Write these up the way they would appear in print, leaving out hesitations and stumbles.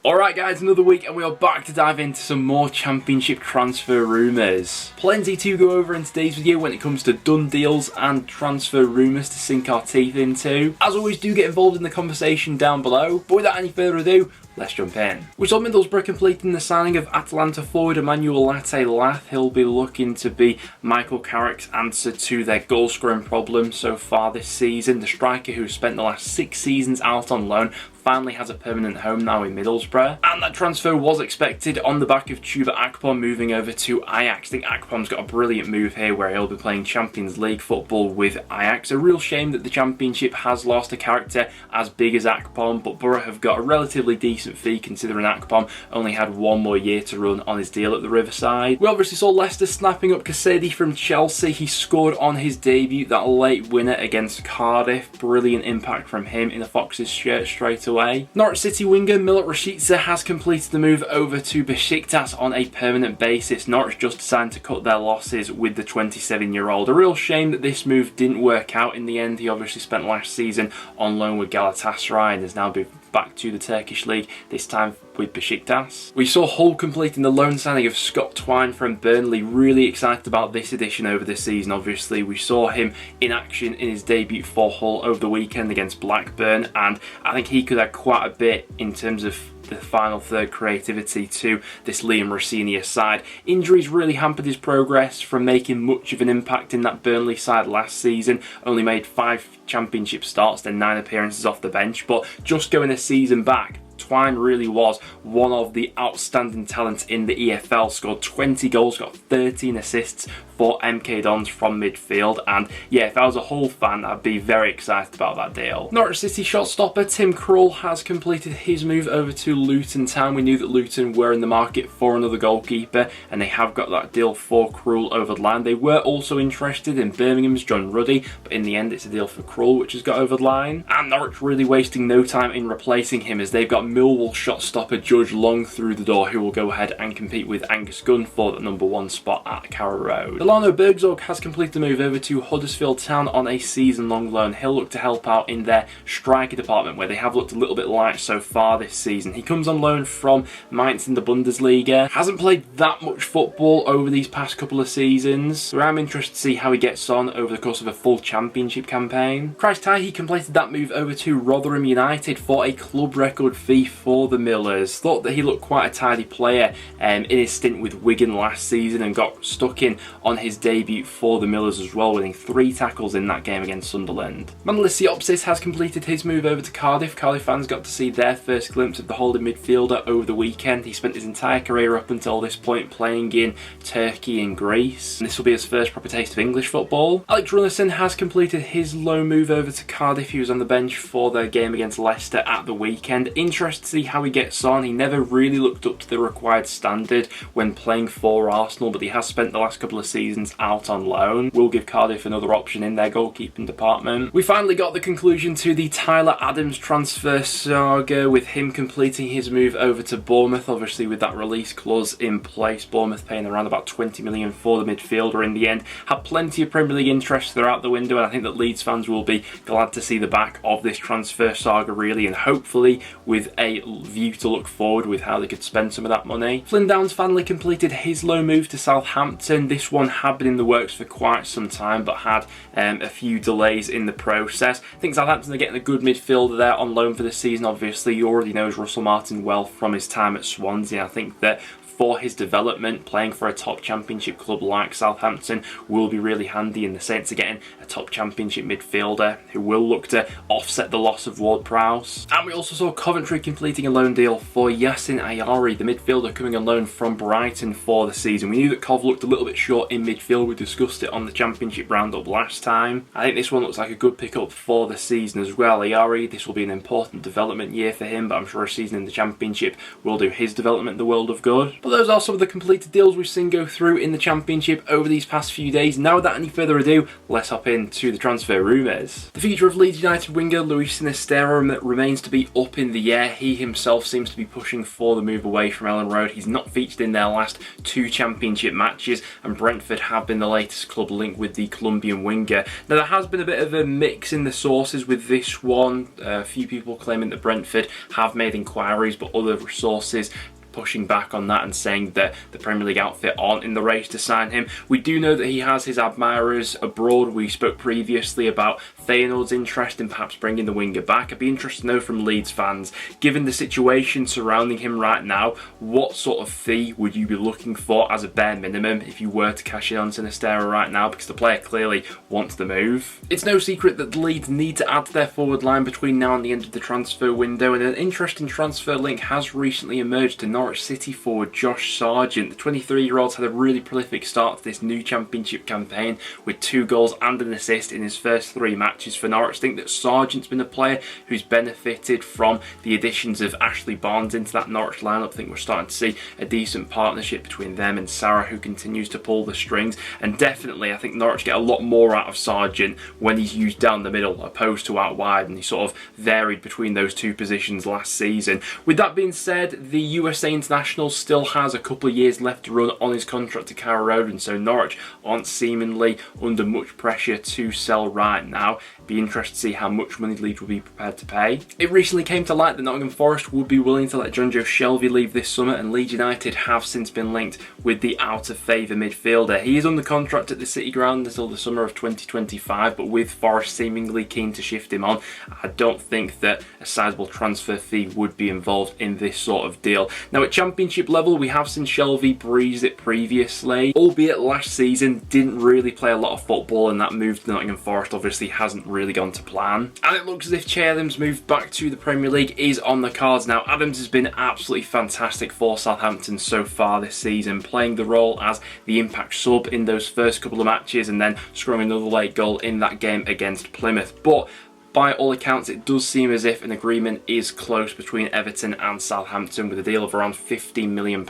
Alright guys, another week and we are back to dive into some more championship transfer rumours. Plenty to go over in today's video when it comes to done deals and transfer rumours to sink our teeth into. As always, do get involved in the conversation down below, but without any further ado, let's jump in. We saw Middlesbrough completing the signing of Atalanta forward Emmanuel Latte-Lath. He'll be looking to be Michael Carrick's answer to their goal scoring problem so far this season. The striker who spent the last 6 seasons out on loan finally has a permanent home now in Middlesbrough, and that transfer was expected on the back of Chuba Akpom moving over to Ajax. I think Akpom's got a brilliant move here where he'll be playing Champions League football with Ajax. A real shame that the Championship has lost a character as big as Akpom, but Borough have got a relatively decent fee considering Akpom only had 1 more year to run on his deal at the Riverside. We obviously saw Leicester snapping up Kasedi from Chelsea. He scored on his debut, that late winner against Cardiff. Brilliant impact from him in the Foxes shirt straight away. Norwich City winger Milot Rashica has completed the move over to Besiktas on a permanent basis. Norwich just decided to cut their losses with the 27-year-old. A real shame that this move didn't work out in the end. He obviously spent last season on loan with Galatasaray and has now been back to the Turkish League, this time with Besiktas. We saw Hull completing the loan signing of Scott Twine from Burnley. Really excited about this addition over the season. Obviously, we saw him in action in his debut for Hull over the weekend against Blackburn, and I think he could add quite a bit in terms of the final third creativity to this Liam Rosenior side. Injuries really hampered his progress from making much of an impact in that Burnley side last season. Only made 5 championship starts, then 9 appearances off the bench, but just going a season back, Twine really was one of the outstanding talents in the EFL. Scored 20 goals, got 13 assists for MK Dons from midfield, and yeah, if I was a Hull fan, I'd be very excited about that deal. Norwich City shot-stopper Tim Krul has completed his move over to Luton Town. We knew that Luton were in the market for another goalkeeper, and they have got that deal for Krul over the line. They were also interested in Birmingham's John Ruddy, but in the end it's a deal for Krul which has got over the line. And Norwich really wasting no time in replacing him, as they've got Millwall shot-stopper Judge Long through the door, who will go ahead and compete with Angus Gunn for the #1 spot at Carrow Road. Delano Bergzorg has completed the move over to Huddersfield Town on a season-long loan. He'll look to help out in their striker department, where they have looked a little bit light so far this season. He comes on loan from Mainz in the Bundesliga. Hasn't played that much football over these past couple of seasons, so I'm interested to see how he gets on over the course of a full championship campaign. Christ Tahi completed that move over to Rotherham United for a club record fee for the Millers. Thought that he looked quite a tidy player in his stint with Wigan last season, and got stuck in on his debut for the Millers as well, winning 3 tackles in that game against Sunderland. Manlis Siopsis has completed his move over to Cardiff. Cardiff fans got to see their first glimpse of the holding midfielder over the weekend. He spent his entire career up until this point playing in Turkey and Greece, and this will be his first proper taste of English football. Alex Runnison has completed his loan move over to Cardiff. He was on the bench for their game against Leicester at the weekend. Interested to see how he gets on. He never really looked up to the required standard when playing for Arsenal, but he has spent the last couple of seasons out on loan. Will give Cardiff another option in their goalkeeping department. We finally got the conclusion to the Tyler Adams transfer saga, with him completing his move over to Bournemouth, obviously with that release clause in place. Bournemouth paying around about 20 million for the midfielder in the end. Had plenty of Premier League interest throughout the window, and I think that Leeds fans will be glad to see the back of this transfer saga really, and hopefully with a view to look forward with how they could spend some of that money. Flynn Downs finally completed his loan move to Southampton. This one had been in the works for quite some time, but had a few delays in the process. I think Southampton are getting a good midfielder there on loan for the season. Obviously, you already know Russell Martin well from his time at Swansea. I think that for his development, playing for a top championship club like Southampton will be really handy, in the sense of getting a top championship midfielder who will look to offset the loss of Ward-Prowse. And we also saw Coventry completing a loan deal for Yassin Ayari, the midfielder coming on loan from Brighton for the season. We knew that Cov looked a little bit short in midfield. We discussed it on the championship roundup last time. I think this one looks like a good pickup for the season as well. Ayari, this will be an important development year for him, but I'm sure a season in the championship will do his development the world of good. But But those are some of the completed deals we've seen go through in the Championship over these past few days. Now without any further ado, let's hop into the transfer rumours. The future of Leeds United winger Luis Sinisterra remains to be up in the air. He himself seems to be pushing for the move away from Ellen Road. He's not featured in their last 2 Championship matches, and Brentford have been the latest club linked with the Colombian winger. Now there has been a bit of a mix in the sources with this one. A few people claiming that Brentford have made inquiries, but other sources pushing back on that and saying that the Premier League outfit aren't in the race to sign him. We do know that he has his admirers abroad. We spoke previously about Feyenoord's interest in perhaps bringing the winger back. I'd be interested to know from Leeds fans, given the situation surrounding him right now, what sort of fee would you be looking for as a bare minimum if you were to cash in on Sinisterra right now, because the player clearly wants the move. It's no secret that the Leeds need to add to their forward line between now and the end of the transfer window, and an interesting transfer link has recently emerged to Norwich City forward Josh Sargent. The 23-year-old's had a really prolific start to this new Championship campaign with 2 goals and an assist in his first 3 matches for Norwich. I think that Sargent's been a player who's benefited from the additions of Ashley Barnes into that Norwich lineup. I think we're starting to see a decent partnership between them and Sarah, who continues to pull the strings, and definitely I think Norwich get a lot more out of Sargent when he's used down the middle opposed to out wide, and he sort of varied between those 2 positions last season. With that being said, the USA international still has a couple of years left to run on his contract to Carrow Road, and so Norwich aren't seemingly under much pressure to sell right now. Be interested to see how much money Leeds will be prepared to pay. It recently came to light that Nottingham Forest would be willing to let Jonjo Shelvey leave this summer, and Leeds United have since been linked with the out of favour midfielder. He is under contract at the City Ground until the summer of 2025, but with Forest seemingly keen to shift him on, I don't think that a sizable transfer fee would be involved in this sort of deal. Now at Championship level, we have seen Shelvey breeze it previously, albeit last season didn't really play a lot of football, and that move to Nottingham Forest obviously hasn't really gone to plan. And it looks as if Che Adams' move back to the Premier League is on the cards now. Adams has been absolutely fantastic for Southampton so far this season, playing the role as the impact sub in those first couple of matches and then scoring another late goal in that game against Plymouth. But by all accounts, it does seem as if an agreement is close between Everton and Southampton, with a deal of around £15 million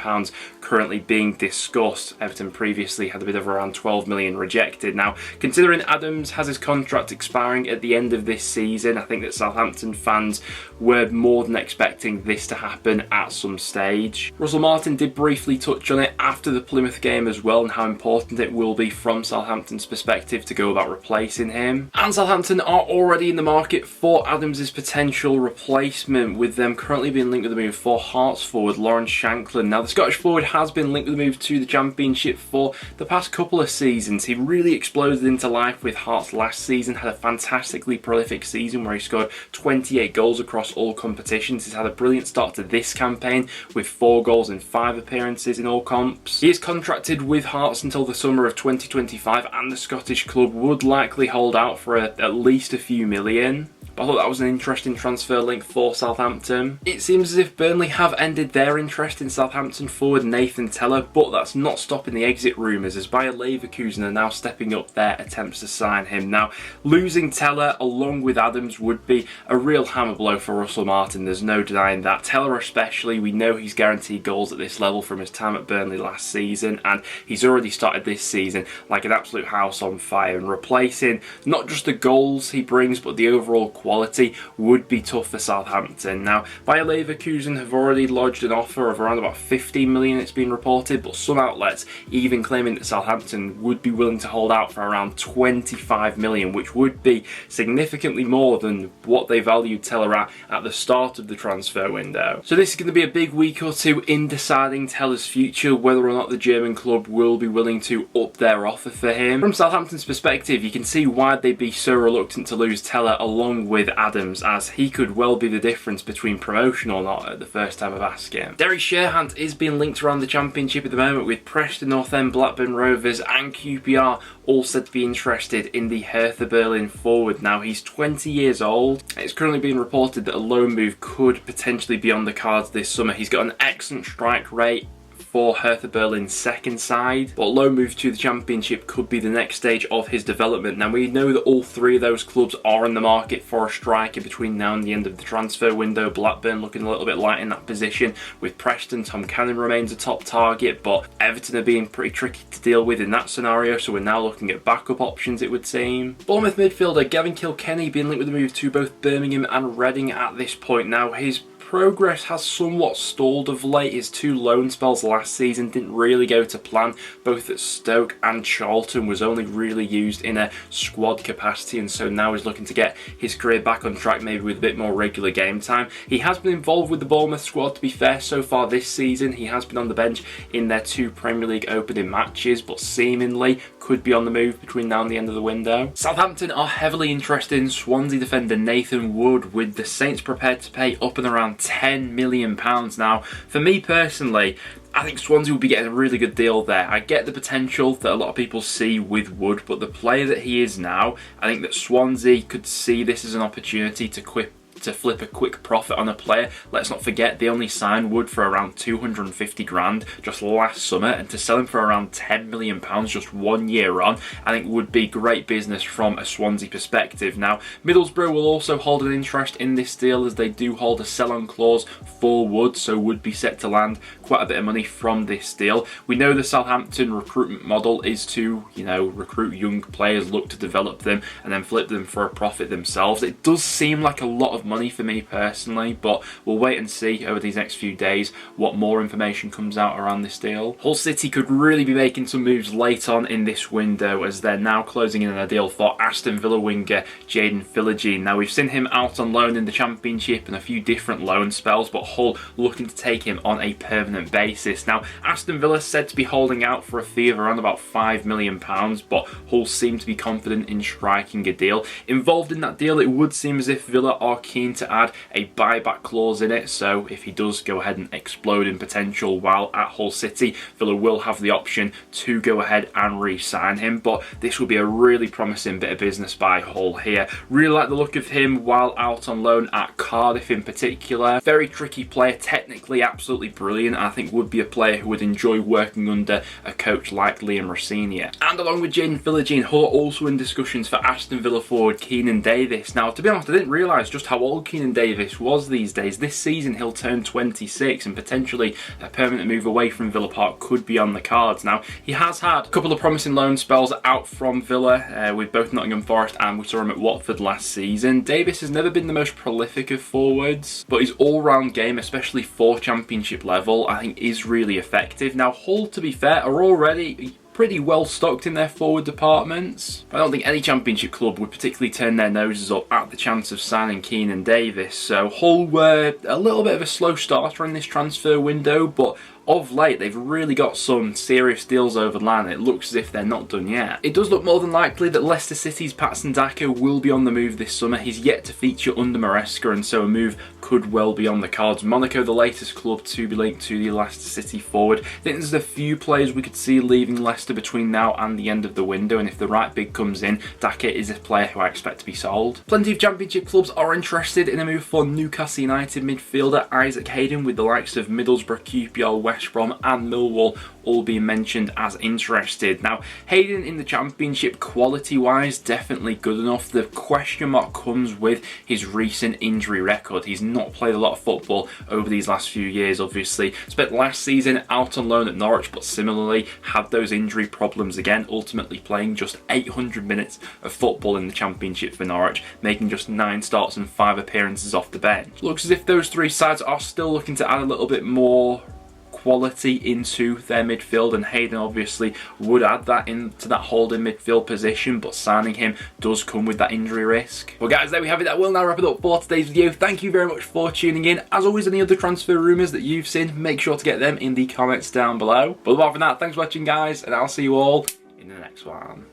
currently being discussed. Everton previously had a bid of around £12 million rejected. Now, considering Adams has his contract expiring at the end of this season, I think that Southampton fans were more than expecting this to happen at some stage. Russell Martin did briefly touch on it after the Plymouth game as well, and how important it will be from Southampton's perspective to go about replacing him. And Southampton are already in the market for Adams' potential replacement, with them currently being linked with the move for Hearts forward Lawrence Shankland. Now the Scottish forward has been linked with the move to the Championship for the past couple of seasons. He really exploded into life with Hearts last season, had a fantastically prolific season where he scored 28 goals across all competitions. He's had a brilliant start to this campaign with 4 goals in 5 appearances in all comps. He is contracted with Hearts until the summer of 2025, and the Scottish club would likely hold out for at least a few million. But I thought that was an interesting transfer link for Southampton. It seems as if Burnley have ended their interest in Southampton forward Nathan Tella, but that's not stopping the exit rumours, as Bayer Leverkusen are now stepping up their attempts to sign him. Now, losing Tella along with Adams would be a real hammer blow for Russell Martin, there's no denying that. Tella especially, we know he's guaranteed goals at this level from his time at Burnley last season, and he's already started this season like an absolute house on fire, and replacing not just the goals he brings but the overall quality would be tough for Southampton. Now, Bayer Leverkusen have already lodged an offer of around about 15 million, it's been reported, but some outlets even claiming that Southampton would be willing to hold out for around 25 million, which would be significantly more than what they valued Tella at the start of the transfer window. So this is going to be a big week or two in deciding Tella's future, whether or not the German club will be willing to up their offer for him. From Southampton's perspective, you can see why they'd be so reluctant to lose Tella along with Adams, as he could well be the difference between promotion or not at the first time of asking. Derry Sherhant is being linked around the Championship at the moment, with Preston North End, Blackburn Rovers and QPR all said to be interested in the Hertha Berlin forward. Now, he's 20 years old. It's currently being reported that a loan move could potentially be on the cards this summer. He's got an excellent strike rate for Hertha Berlin's second side, but loan move to the Championship could be the next stage of his development. Now we know that all three of those clubs are in the market for a striker between now and the end of the transfer window. Blackburn looking a little bit light in that position. With Preston, Tom Keinan remains a top target, but Everton are being pretty tricky to deal with in that scenario, so we're now looking at backup options, it would seem. Bournemouth midfielder Gavin Kilkenny being linked with a move to both Birmingham and Reading at this point. Now his progress has somewhat stalled of late. His 2 loan spells last season didn't really go to plan. Both at Stoke and Charlton was only really used in a squad capacity, and so now he's looking to get his career back on track, maybe with a bit more regular game time. He has been involved with the Bournemouth squad, to be fair, so far this season. He has been on the bench in their 2 Premier League opening matches, but seemingly could be on the move between now and the end of the window. Southampton are heavily interested in Swansea defender Nathan Wood, with the Saints prepared to pay up and around £10 million. Now, for me personally, I think Swansea will be getting a really good deal there. I get the potential that a lot of people see with Wood, but the player that he is now, I think that Swansea could see this as an opportunity to flip a quick profit on a player. Let's not forget they only signed Wood for around 250 grand just last summer, and to sell him for around £10 million just 1 year on, I think would be great business from a Swansea perspective. Now Middlesbrough will also hold an interest in this deal, as they do hold a sell-on clause for Wood, so would be set to land quite a bit of money from this deal. We know the Southampton recruitment model is to, recruit young players, look to develop them, and then flip them for a profit themselves. It does seem like a lot of money for me personally, but we'll wait and see over these next few days what more information comes out around this deal. Hull City could really be making some moves late on in this window, as they're now closing in on a deal for Aston Villa winger Jaden Philogene. Now we've seen him out on loan in the Championship and a few different loan spells, but Hull looking to take him on a permanent basis. Now Aston Villa said to be holding out for a fee of around about £5 million, but Hull seem to be confident in striking a deal. Involved in that deal, it would seem as if Villa are keen to add a buyback clause in it, so if he does go ahead and explode in potential while at Hull City, Villa will have the option to go ahead and re-sign him. But this will be a really promising bit of business by Hull here. Really like the look of him while out on loan at Cardiff in particular. Very tricky player, technically absolutely brilliant. I think would be a player who would enjoy working under a coach like Liam Rossini. And along with Jaden Philogene, Hull are also in discussions for Aston Villa forward Keinan Davis. Now to be honest, I didn't realise just how old Keinan Davis was these days. This season he'll turn 26, and potentially a permanent move away from Villa Park could be on the cards. Now he has had a couple of promising loan spells out from Villa with both Nottingham Forest, and we saw him at Watford last season. Davis has never been the most prolific of forwards, but his all-round game, especially for Championship level, I think is really effective. Now Hull, to be fair, are already pretty well stocked in their forward departments. I don't think any Championship club would particularly turn their noses up at the chance of signing Keinan Davis, so Hull were a little bit of a slow starter in this transfer window, but of late they've really got some serious deals over the line. It looks as if they're not done yet. It does look more than likely that Leicester City's Patson Daka will be on the move this summer. He's yet to feature under Maresca, and so a move could well be on the cards. Monaco, the latest club to be linked to the Leicester City forward. I think there's a few players we could see leaving Leicester between now and the end of the window, and if the right bid comes in, Daka is a player who I expect to be sold. Plenty of Championship clubs are interested in a move for Newcastle United midfielder Isaac Hayden, with the likes of Middlesbrough, QPR, West Brom and Millwall all being mentioned as interested. Now Hayden in the Championship, quality wise, definitely good enough. The question mark comes with his recent injury record. He's not played a lot of football over these last few years, obviously. Spent last season out on loan at Norwich, but similarly had those injury problems again, ultimately playing just 800 minutes of football in the Championship for Norwich, making just 9 starts and 5 appearances off the bench. Looks as if those three sides are still looking to add a little bit more quality into their midfield, and Hayden obviously would add that into that holding midfield position, but signing him does come with that injury risk. Well guys, there we have it. That will now wrap it up for today's video. Thank you very much for tuning in. As always, any other transfer rumours that you've seen, make sure to get them in the comments down below. But apart from that, thanks for watching guys, and I'll see you all in the next one.